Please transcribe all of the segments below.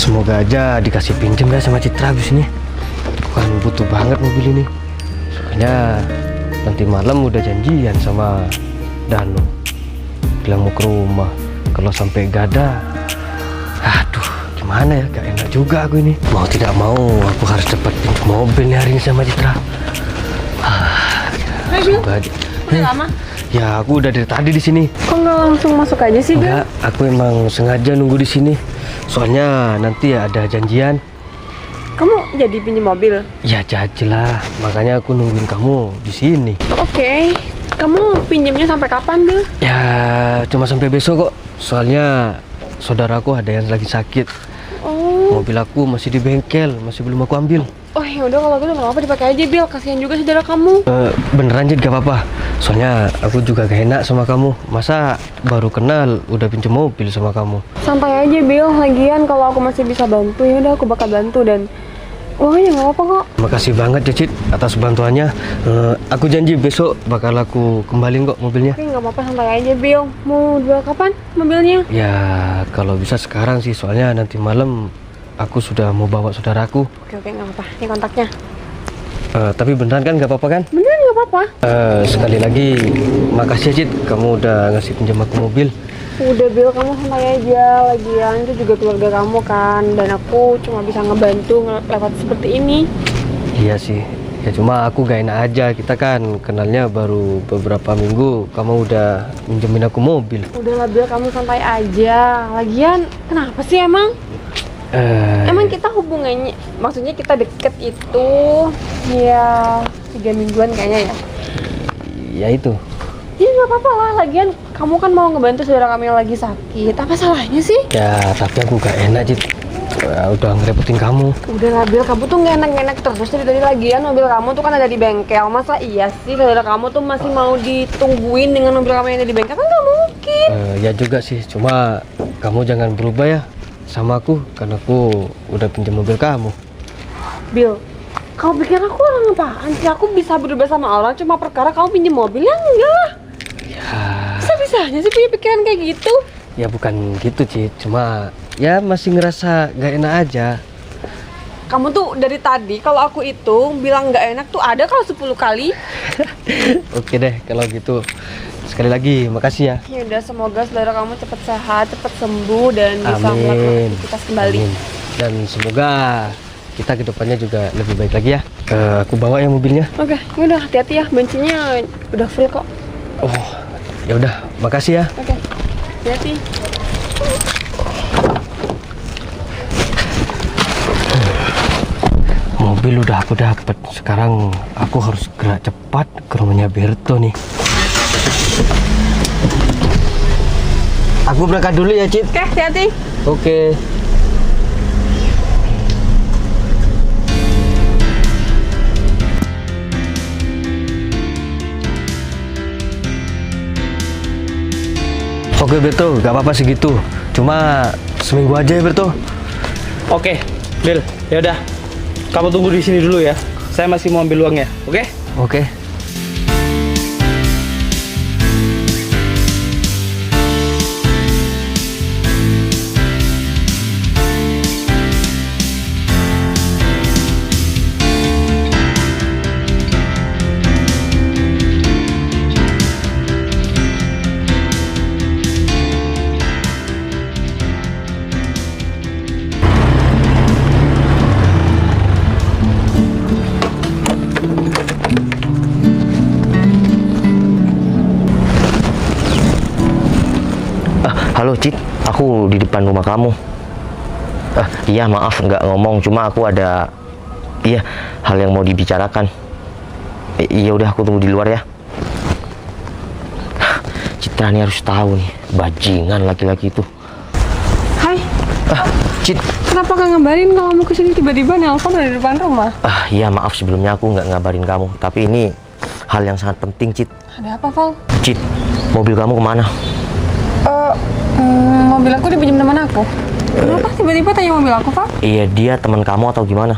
Semoga aja dikasih pinjem ya sama Citra abis ini. Kan butuh banget mobil ini. Soalnya nanti malam udah janjian sama Danu. Bilang mau ke rumah. Kalau sampai gak ada, aduh gimana ya, gak enak juga aku ini. Mau tidak mau aku harus cepat pinjem mobil nih hari ini sama Citra. Semoga aja. Udah lama? Ya aku udah dari tadi di sini. Kok nggak langsung masuk aja sih, Bil? Enggak, aku emang sengaja nunggu di sini. Soalnya nanti ya ada janjian. Kamu jadi pinjem mobil? Ya lah, makanya aku nungguin kamu di sini. Oke. Kamu pinjemnya sampai kapan, Bil? Ya cuma sampai besok kok. Soalnya saudaraku ada yang lagi sakit. Oh. Mobil aku masih di bengkel, masih belum aku ambil. Oh ya udah kalau gitu nggak apa-apa dipakai aja, Bil. Kasihan juga saudara kamu. Beneran Jid, gak apa-apa. Soalnya aku juga gak enak sama kamu. Masa baru kenal udah pinjem mobil sama kamu. Santai aja, Bil. Lagian kalau aku masih bisa bantu ya udah aku bakal bantu dan uangnya nggak apa-apa kok. Makasih banget ya Cid atas bantuannya. Aku janji besok bakal aku kembaliin kok mobilnya. Oke, nggak apa-apa, santai aja, Bil. Mau jual kapan mobilnya? Ya kalau bisa sekarang sih, soalnya nanti malam aku sudah mau bawa saudaraku. Oke, nggak apa-apa. Ini kontaknya. Tapi beneran kan nggak apa-apa kan? Beneran nggak apa-apa. Sekali lagi makasih ya Cid, kamu udah ngasih pinjam aku mobil. Udah, Bil, kamu santai aja. Lagian itu juga keluarga kamu kan. Dan aku cuma bisa ngebantu lewat seperti ini. Iya sih. Ya cuma aku gak enak aja, kita kan kenalnya baru beberapa minggu, kamu udah minjemin aku mobil. Udahlah, Bil, kamu santai aja. Lagian kenapa sih emang? Emang kita hubungannya, maksudnya kita deket itu ya 3 mingguan kayaknya ya? Ya itu. Ya nggak apa-apa lah, lagian kamu kan mau ngebantu saudara kami yang lagi sakit. Apa salahnya sih? Ya tapi aku gak enak Cid, udah ngerepotin kamu. Udahlah, Bil, kamu tuh nggak enak-enak terus dari tadi. Lagian mobil kamu tuh kan ada di bengkel. Masa iya sih saudara kamu tuh masih mau ditungguin dengan mobil kamu yang ada di bengkel? Kan nggak mungkin. Ya juga sih, cuma kamu jangan berubah ya sama aku, karena aku udah pinjam mobil kamu. Bil, kau pikir aku orang apaan sih? Aku bisa berubah sama orang cuma perkara kamu pinjam mobil? Ya enggak lah. Ya, Bisa-bisanya sih punya pikiran kayak gitu. ya bukan gitu Cid, cuma ya masih ngerasa gak enak aja. Kamu tuh dari tadi kalau aku itu bilang nggak enak tuh ada kalau 10 kali. Oke deh kalau gitu, sekali lagi makasih ya. Ya udah, semoga saudara kamu cepat sehat, cepat sembuh dan bisa Amin. melakukan aktivitas kembali. Amin. Dan semoga kita kedepannya juga lebih baik lagi ya. Aku bawa ya mobilnya. Oke, ya udah, hati-hati ya, bensinnya udah full kok. Oh, ya udah, makasih ya. Oke, hati-hati. Mobil udah aku dapet. Sekarang aku harus gerak cepat ke rumahnya Berto nih. Aku berangkat dulu ya Cid. Oke, hati-hati. Oke. Oke Berto, gak apa-apa segitu. Cuma seminggu aja ya Berto. Oke, Bil, ya udah. Kamu tunggu di sini dulu ya. Saya masih mau ambil uangnya, oke? Oke. Halo Cid, aku di depan rumah kamu. Iya maaf nggak ngomong, cuma aku ada hal yang mau dibicarakan. Iya udah aku tunggu di luar ya. Citra nih harus tahu nih, bajingan laki-laki itu. Hai. Cid. Kenapa gak ngabarin kalau mau kesini tiba-tiba nelpon dari depan rumah? Iya maaf sebelumnya aku nggak ngabarin kamu, tapi ini hal yang sangat penting Cid. Ada apa, Val? Cid, mobil kamu kemana? Mobil aku dipinjam teman aku. Kenapa tiba-tiba tanya mobil aku, Val? Iya dia teman kamu atau gimana?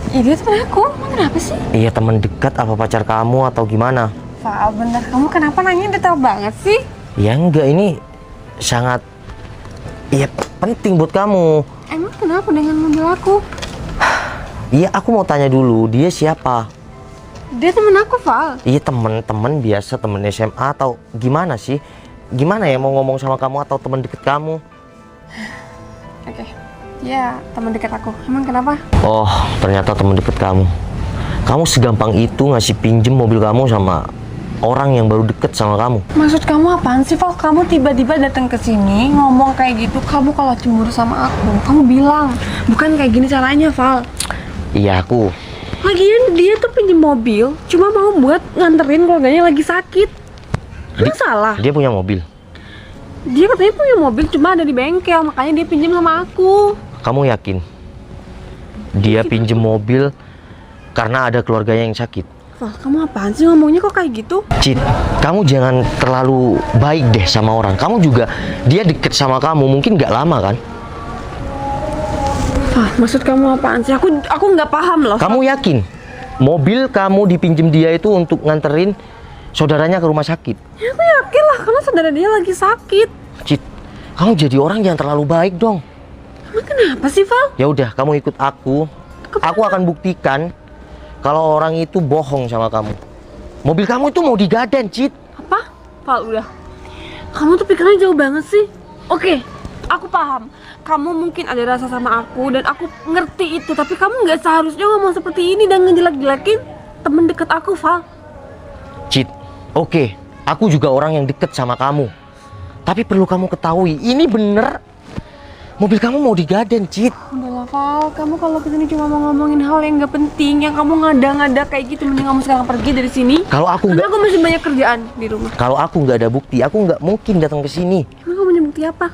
Iya, dia teman aku. Emang kenapa sih? Iya teman dekat apa pacar kamu atau gimana? Val, bener. Kamu kenapa nanya detail banget sih? Ya enggak, ini sangat penting buat kamu. Emang kenapa? kenapa dengan mobil aku? Iya, aku mau tanya dulu, dia siapa? Dia temen aku, Val. Iya, temen biasa, temen SMA atau gimana sih? Gimana ya mau ngomong sama kamu atau temen deket kamu? Oke. Ya, teman dekat aku. Emang kenapa? Oh, ternyata temen deket kamu. Kamu segampang itu ngasih pinjem mobil kamu sama orang yang baru deket sama kamu. Maksud kamu apaan sih, Val? Kamu tiba-tiba datang ke sini ngomong kayak gitu. Kamu kalau cemburu sama aku, kamu bilang. Bukan kayak gini caranya, Val. Iya, aku. Lagian dia tuh pinjem mobil cuma mau buat nganterin keluarganya lagi sakit. Emang salah? Dia punya mobil. Dia katanya punya mobil cuma ada di bengkel, makanya dia pinjem sama aku. Kamu yakin? Dia pinjem mobil karena ada keluarganya yang sakit. Val, kamu apaan sih ngomongnya kok kayak gitu? Cid, kamu jangan terlalu baik deh sama orang. Kamu juga, dia deket sama kamu mungkin gak lama kan? Val, maksud kamu apaan sih? Aku nggak paham loh. Kamu yakin mobil kamu dipinjem dia itu untuk nganterin saudaranya ke rumah sakit? Ya, aku yakin lah, karena saudara dia lagi sakit. Cid, kamu jadi orang yang terlalu baik dong. Emang kenapa sih, Val? Ya udah, kamu ikut aku. Aku akan buktikan kalau orang itu bohong sama kamu. Mobil kamu itu mau digaden, Cid. Apa? Val, udah. Kamu tuh pikirannya jauh banget sih. Oke, aku paham. Kamu mungkin ada rasa sama aku dan aku ngerti itu. Tapi kamu nggak seharusnya ngomong seperti ini dan ngejelek-jelekin temen deket aku, Val. Cid, oke, aku juga orang yang deket sama kamu. Tapi perlu kamu ketahui, ini bener mobil kamu mau digaden, Cid. Udahlah, Val. Kamu kalau kesini cuma mau ngomongin hal yang nggak penting, yang kamu ngada-ngada kayak gitu, mending kamu sekarang pergi dari sini. Kalau aku Karena nggak, aku masih banyak kerjaan di rumah. kalau aku nggak ada bukti, aku nggak mungkin datang ke sini. Emang kamu punya bukti apa?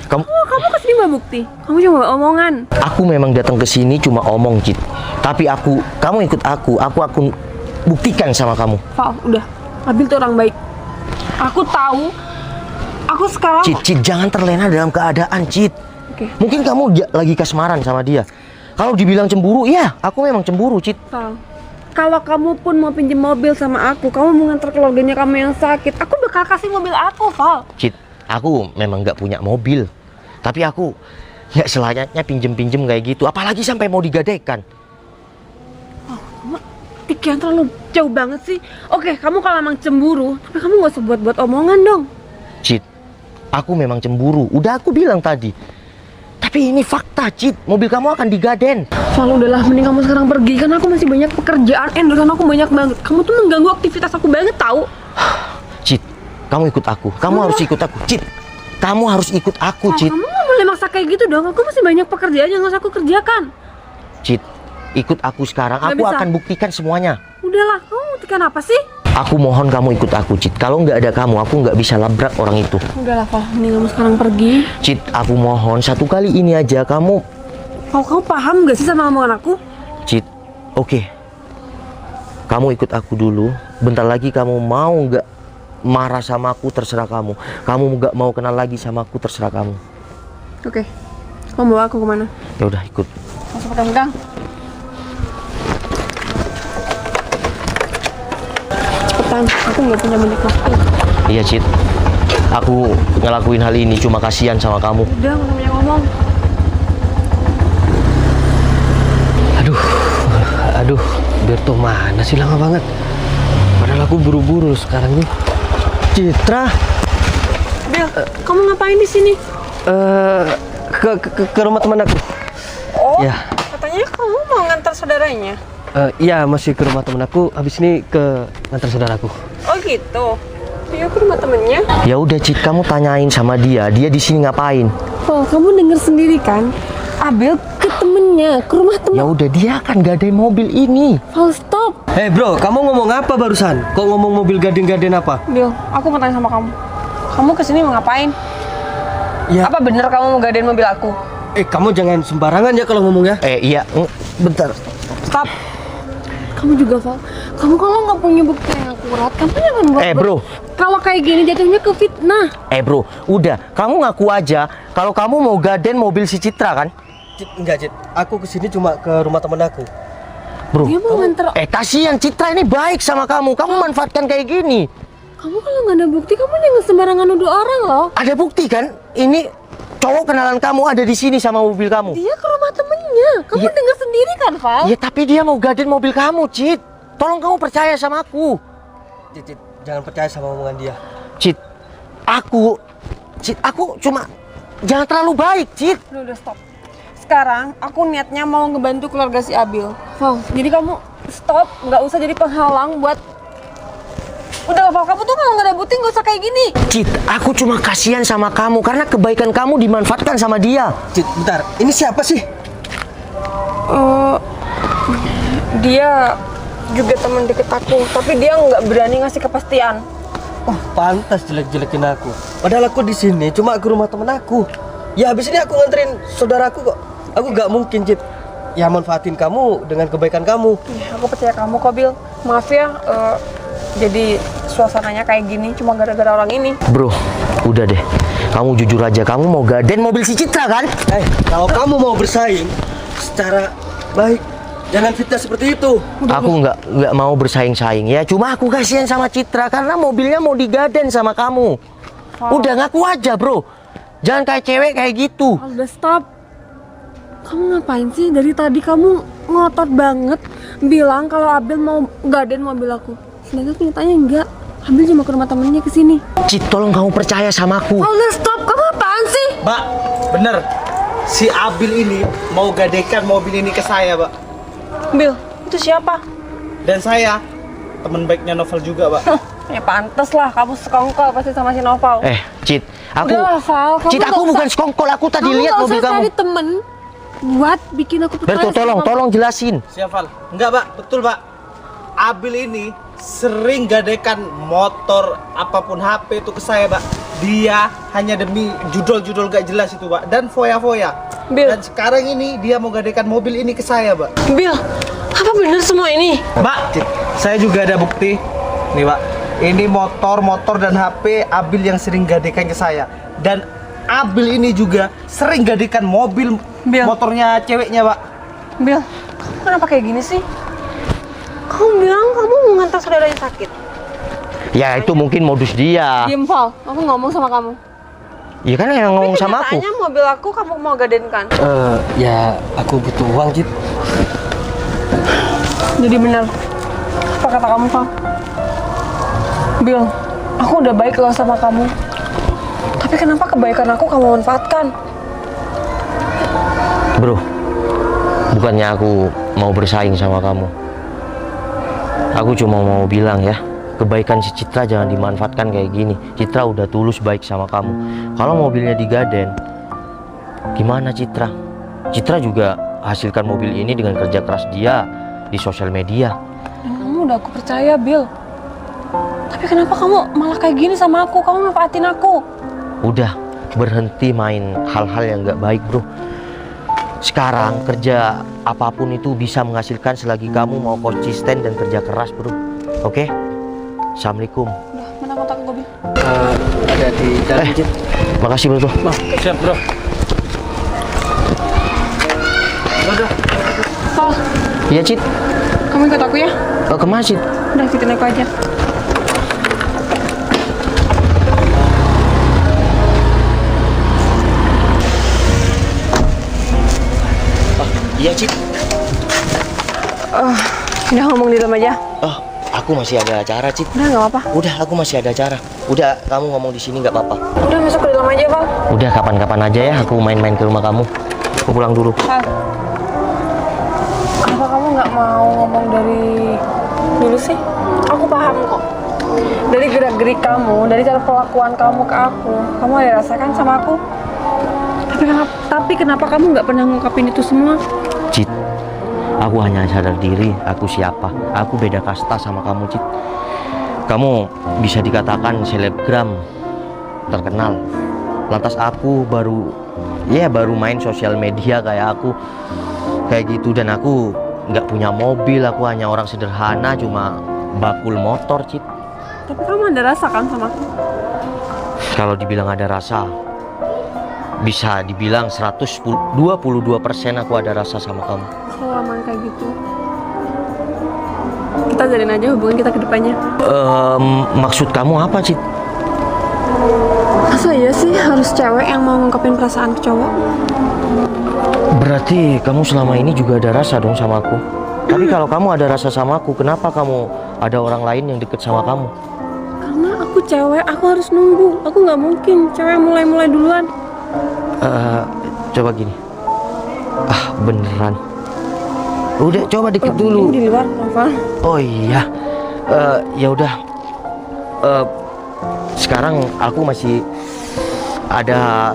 Kamu, Kamu kesini bawa bukti. Kamu cuma bawa omongan. aku memang datang ke sini cuma omong, Cid. Tapi kamu ikut aku akan buktikan sama kamu. Val, udah. Abil tuh orang baik. Aku tahu. Aku sekarang. Cid, jangan terlena dalam keadaan, Cid. Oke. Mungkin kamu lagi kasmaran sama dia. Kalau dibilang cemburu, iya, aku memang cemburu, Cid. Val, kalau kamu pun mau pinjam mobil sama aku, kamu mau nganter keluarganya kamu yang sakit, aku bakal kasih mobil aku, Val. Cid, aku memang nggak punya mobil. Tapi aku nggak selayaknya pinjem-pinjem kayak gitu. Apalagi sampai mau digadaikan. Pikiran terlalu jauh banget sih. Oke, kamu kalau emang cemburu, tapi kamu gak usah buat-buat omongan dong. Cid, aku memang cemburu. Udah aku bilang tadi. Tapi ini fakta, Cid. Mobil kamu akan digaden. Val, udahlah, mending kamu sekarang pergi. Karena aku masih banyak pekerjaan, endorsean aku banyak banget. Kamu tuh mengganggu aktivitas aku banget, tahu? Cid, kamu ikut aku. Kamu harus ikut aku, Cid. Kamu harus ikut aku, Val, Cid. kamu gak boleh maksa kayak gitu dong. Aku masih banyak pekerjaan yang harus aku kerjakan. Cid, ikut aku sekarang. Nggak Aku bisa. akan buktikan semuanya. Udahlah, kamu buktikan apa sih? Aku mohon kamu ikut aku, Cid. Kalau nggak ada kamu, aku nggak bisa labrak orang itu. Udahlah, Val, mending kamu sekarang pergi. Cid, aku mohon satu kali ini aja kamu. Val, kamu paham gak sih sama omongan aku? Cid, oke. Kamu ikut aku dulu. Bentar lagi kamu mau nggak marah sama aku, terserah kamu. Kamu nggak mau kenal lagi sama aku, terserah kamu. Oke, kamu bawa aku kemana? Ya udah, ikut. Masuk pegang-pegang. Cepetan, aku nggak punya banyak waktu. Iya, Cid. Aku ngelakuin hal ini cuma kasihan sama kamu. Udah, nggak usah banyak ngomong. Aduh, Berto mana sih, lama banget. Padahal aku buru-buru sekarang nih. Citra, Bel, kamu ngapain di sini? ke rumah teman aku. Oh, Ya. katanya kamu mau ngantar saudaranya. Iya, masih ke rumah teman aku. Habis ini ke ngantar saudaraku. Oh gitu. Iya, aku rumah temennya. Ya udah, Cid, kamu tanyain sama dia. Dia di sini ngapain? Oh, kamu denger sendiri kan? Abel ke temennya, ke rumah temen. Ya udah, dia akan gadain mobil ini. Val, stop. Hei bro, kamu ngomong apa barusan? Kok ngomong mobil gaden-gaden apa? Bel, aku mau tanya sama kamu. Kamu kesini mau ngapain? Ya, Apa bener kamu mau gadein mobil aku? kamu jangan sembarangan ya kalau ngomong ya. Iya, bentar. Stop. Kamu juga, Val. Kamu kalau nggak punya bukti yang akurat, kamu jangan buat. Bro. Kalau kayak gini jatuhnya ke fitnah. Bro, udah. Kamu ngaku aja kalau kamu mau gaden mobil si Citra kan? Cid, enggak Cid, aku kesini cuma ke rumah teman aku. Bro, Dia mau nganter. kasihan Citra ini baik sama kamu. Kamu manfaatkan kayak gini. Kamu kalau nggak ada bukti, kamu jangan sembarangan nuduh orang loh. Ada bukti kan? Ini cowok kenalan kamu ada di sini sama mobil kamu. Dia ke rumah temennya. Kamu Iya. dengar sendiri kan, Val? Ya tapi dia mau gaden mobil kamu, Cit. Tolong kamu percaya sama aku. Cit, jangan percaya sama omongan dia. Cit, aku cuma jangan terlalu baik, Cit. Udah stop. Sekarang aku niatnya mau ngebantu keluarga si Abil. Val, jadi kamu stop, nggak usah jadi penghalang buat. Udah Val, kamu tuh kalau nggak ada bukti nggak usah kayak gini. Cit, aku cuma kasihan sama kamu karena kebaikan kamu dimanfaatkan sama dia. Cit, bentar. Ini siapa sih? Dia juga teman deket aku, tapi dia nggak berani ngasih kepastian. Oh, pantas jelek-jelekin aku. Padahal aku di sini cuma ke rumah temen aku. Ya habis ini aku nganterin saudaraku kok. Aku nggak mungkin, Cit, ya manfaatin kamu dengan kebaikan kamu. Ya, aku percaya kamu kok, Bil. Maaf ya, jadi suasananya kayak gini cuma gara-gara orang ini. Bro, udah deh. Kamu jujur aja, kamu mau gaden mobil si Citra kan? Kalau kamu mau bersaing secara baik, jangan fitnah seperti itu. Aku nggak mau bersaing-saing ya. Cuma aku kasihan sama Citra karena mobilnya mau digaden sama kamu. Udah ngaku aja, bro. Jangan kayak cewek kayak gitu. Udah stop. Kamu ngapain sih? Dari tadi kamu ngotot banget bilang kalau Abil mau gaden mobil aku. Sedangkan kenyataannya enggak. Abil cuma ke rumah temennya kesini. Cit, tolong kamu percaya sama aku. Udah stop. Kamu apaan sih? Mbak, bener. Si Abil ini mau gadekan mobil ini ke saya, Mbak. Bil, itu siapa? Dan saya teman baiknya Novel juga, Mbak. Ya pantes lah, kamu sekongkol pasti sama si Noval. Cit, aku Udah lah, Val, kamu Cit, nggak aku usah- bukan sekongkol. Aku tadi lihat mobil kamu. cari temen buat bikin aku percaya. Berto, sama kamu. tolong jelasin. Siap, Val? Enggak, Pak. Betul, Pak. Abil ini sering gadekan motor apapun HP itu ke saya, Pak. Dia hanya demi judul-judul gak jelas itu, Pak. Dan foya-foya. Bil. Dan sekarang ini dia mau gadekan mobil ini ke saya, Pak. Bil, apa bener semua ini? Mbak, saya juga ada bukti. Nih, Pak. Ini motor dan HP Abil yang sering gadekan ke saya. Dan Abil ini juga sering gadekan mobil Bil. motornya ceweknya, Pak. Bil, kamu kenapa kayak gini sih? Kamu bilang kamu mau ngantar saudara yang sakit. Ya itu mungkin modus dia. Diem, Val, aku ngomong sama kamu. Iya kan yang ngomong sama aku. Kenyataannya mobil aku kamu mau gadenkan. Ya aku butuh uang, Cit. Jadi benar. Apa kata kamu, Val? Bil, aku udah baik loh sama kamu. Tapi kenapa kebaikan aku kamu manfaatkan? Bro, bukannya aku mau bersaing sama kamu. Aku cuma mau bilang ya, kebaikan si Citra jangan dimanfaatkan kayak gini. Citra udah tulus baik sama kamu. Kalau mobilnya digaden, gimana Citra? Citra juga hasilkan mobil ini dengan kerja keras dia di sosial media. Dan kamu udah aku percaya, Bil. Tapi kenapa kamu malah kayak gini sama aku? Kamu manfaatin aku. Udah, berhenti main hal-hal yang gak baik, bro. Sekarang kerja apapun itu bisa menghasilkan selagi kamu mau konsisten dan kerja keras, bro. Oke? Assalamualaikum. Udah, mana kontak gue, Bil? Ada di dalam, Cit. Makasih, bro. Siap, Bro. Val, Iya, Cit. kamu ikut aku ya? Ke masjid. Udah, ikutin aku aja. Iya, Cit. Udah ngomong di dalam aja. Oh, aku masih ada acara, Cit. Udah, nggak apa-apa. Udah, aku masih ada acara. Udah, kamu ngomong di sini nggak apa-apa. Udah masuk ke dalam aja, Val. Udah, kapan-kapan aja ya. Aku main-main ke rumah kamu. Aku pulang dulu. Val, kenapa kamu nggak mau ngomong dari dulu sih? Aku paham kok. Dari gerak-gerik kamu, dari cara perlakuan kamu ke aku, kamu ada rasakan sama aku. Tapi kenapa kamu nggak pernah ngungkapin itu semua? Cit, aku hanya sadar diri aku siapa. Aku beda kasta sama kamu, Cit. Kamu bisa dikatakan selebgram terkenal. Lantas aku baru main sosial media kayak aku. Kayak gitu, dan aku nggak punya mobil. Aku hanya orang sederhana, cuma bakul motor, Cit. Tapi kamu ada rasa kan sama aku? Kalau dibilang ada rasa, bisa dibilang 122% aku ada rasa sama kamu. Selama kayak gitu, kita jalin aja hubungan kita ke depannya. Maksud kamu apa, Cit? Masa iya sih harus cewek yang mau ngungkapin perasaan ke cowok? Berarti kamu selama ini juga ada rasa dong sama aku. Tapi kalau kamu ada rasa sama aku, kenapa kamu ada orang lain yang deket sama kamu? Karena aku cewek, aku harus nunggu. Aku nggak mungkin cewek mulai duluan. Coba gini. Beneran. Udah coba dikit dulu. Di luar, Novel. Oh iya. Ya udah. Sekarang aku masih ada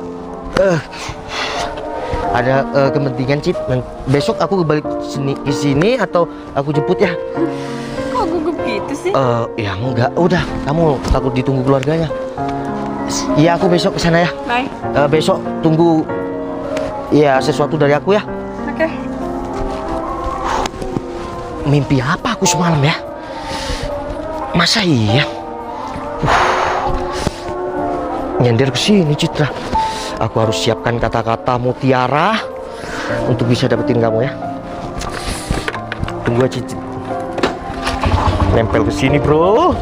kepentingan, Cip. Besok aku balik ke sini atau aku jemput ya? Kok gugup gitu sih? Ya enggak. Udah, kamu takut ditunggu keluarganya. Iya, aku besok ke sana ya. Bye. Besok tunggu ya sesuatu dari aku ya. Oke. Mimpi apa aku semalam ya? Masa iya? Nyender ke sini, Citra. Aku harus siapkan kata-kata mutiara untuk bisa dapetin kamu ya. Tunggu aja, Citra. Nempel ke sini, bro.